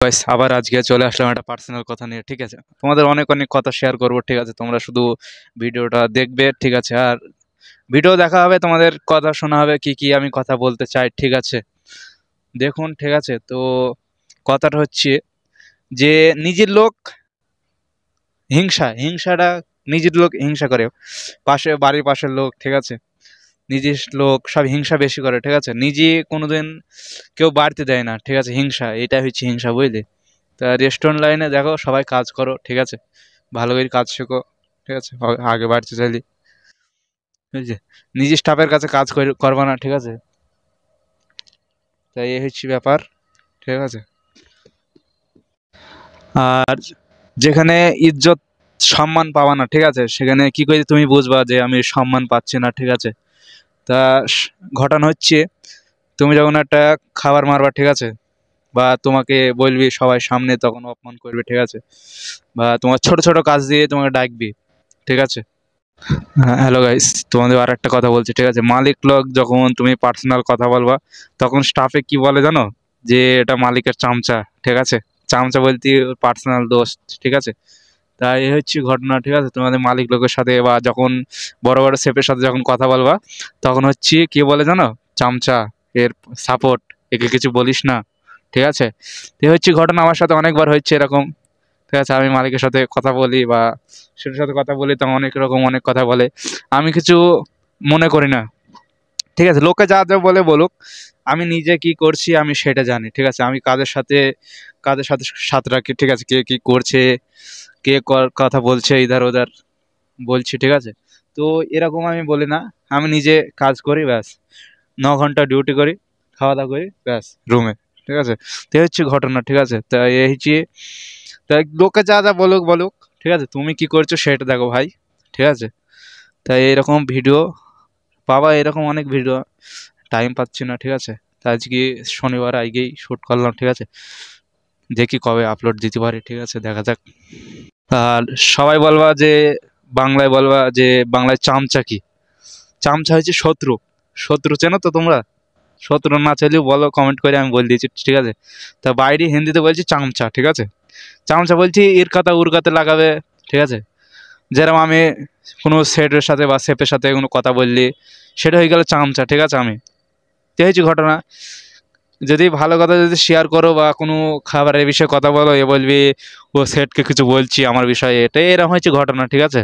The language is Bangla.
গাইস আবার আজকে চলে আসলাম একটা পার্সোনাল কথা নিয়ে। ঠিক আছে, তোমাদের অনেক অনেক কথা শেয়ার করব। ঠিক আছে, তোমরা শুধু ভিডিওটা দেখবে। ঠিক আছে, আর ভিডিও দেখা হবে, তোমাদের কথা শোনা হবে কি কি আমি কথা বলতে চাই। ঠিক আছে, দেখুন। ঠিক আছে, তো কথাটা হচ্ছে যে নিজের লোক হিংসাটা নিজের লোক হিংসা করে, বাড়ির পাশের লোক। ঠিক আছে, নিজের লোক সব হিংসা বেশি করে। ঠিক আছে, নিজে কোনোদিন কেউ বাড়তে দেয় না। ঠিক আছে, হিংসা, এটা হচ্ছে হিংসা, বুঝলি? তা রেস্টুরেন্ট লাইনে দেখো, সবাই কাজ করো। ঠিক আছে, ভালো করে কাজ শেখো। ঠিক আছে, আগে বাড়তে চাইলি, বুঝলি? নিজের স্টাফের কাছে কাজ করবা না। ঠিক আছে, তাই এই হচ্ছে ব্যাপার। ঠিক আছে, আর যেখানে ইজ্জত সম্মান পাবা না, ঠিক আছে, সেখানে কি করে তুমি বুঝবা যে আমি সম্মান পাচ্ছি না? ঠিক আছে, তা ঘটনা হচ্ছে, তুমি যখন একটা খাবার মারবা, ঠিক আছে, বা তোমাকে বলবি সবাই সামনে, তখন অপমান করবে। ঠিক আছে, বা তোমার ছোট ছোট কাজ দিয়ে তোমাকে ডাকবি। ঠিক আছে, হ্যালো গাইস, তোমাদের আর একটা কথা বলছি। ঠিক আছে, মালিক লোক যখন তুমি পার্সোনাল কথা বলবা, তখন স্টাফে কি বলে জানো? যে এটা মালিকের চামচা। ঠিক আছে, চামচা বলতে পার্সোনাল দোস্ত। ঠিক আছে, তাই এই হচ্ছে ঘটনা। ঠিক আছে, তোমাদের মালিক লোকের সাথে বা যখন বড় বড় শেফের সাথে যখন কথা বলবা, তখন হচ্ছে কি বলে জানো? চামচা, এর সাপোর্ট, একে কিছু বলিস না। ঠিক আছে, এই হচ্ছে ঘটনা, আমার সাথে অনেকবার হচ্ছে এরকম। ঠিক আছে, আমি মালিকের সাথে কথা বলি বা সেটার সাথে কথা বলি, তখন অনেক রকম অনেক কথা বলে, আমি কিছু মনে করি না। ঠিক আছে, লোকে যা যা বলে বলুক, আমি নিজে কি করছি আমি সেটা জানি। ঠিক আছে, আমি কাদের সাথে সাথ রাখি। ঠিক আছে, কে কি করছে, কে কথা বলছে ইধার ওধার বলছি। ঠিক আছে, তো এরকম আমি বলি না, আমি নিজে কাজ করি, ব্যাস। 9 ঘন্টা ডিউটি করি, খাওয়া দাওয়া করি, ব্যাস, রুমে। ঠিক আছে, তো এই হচ্ছে ঘটনা। ঠিক আছে, তা এই হচ্ছে, তাই লোকে যা যা বলুক বলুক, ঠিক আছে, তুমি কি করছো সেটা দেখো ভাই। ঠিক আছে, তাই এরকম ভিডিও পাবা, এরকম অনেক ভিডিও, টাইম পাচ্ছি না। ঠিক আছে, তা আজকে শনিবার, আজকেই শ্যুট করলাম। ঠিক আছে, দেখি কবে আপলোড দিতে পারি। ঠিক আছে, দেখা যাক। আর সবাই বলবা যে, বাংলায় বলবা যে বাংলায় চামচা কি? চামচা হচ্ছে শত্রু। শত্রু চেনো তো তোমরা? শত্রু না চাইলেও বলো, কমেন্ট করে, আমি বলে দিয়েছি। ঠিক আছে, তা বাইরে হিন্দিতে বলছি চামচা। ঠিক আছে, চামচা বলছি এর কথা ওর কথা লাগাবে। ঠিক আছে, যেরকম আমি কোনো সেটের সাথে বা শেফের সাথে কোনো কথা বললি, সেটা হয়ে গেল চামচা। ঠিক আছে, আমি তো হয়েছি ঘটনা। যদি ভালো কথা যদি শেয়ার করো বা কোনো খাবারের বিষয়ে কথা বলো, এ বলবি ও সেটকে কিছু বলছি আমার বিষয়ে, এটা এরকম হয়েছে ঘটনা। ঠিক আছে।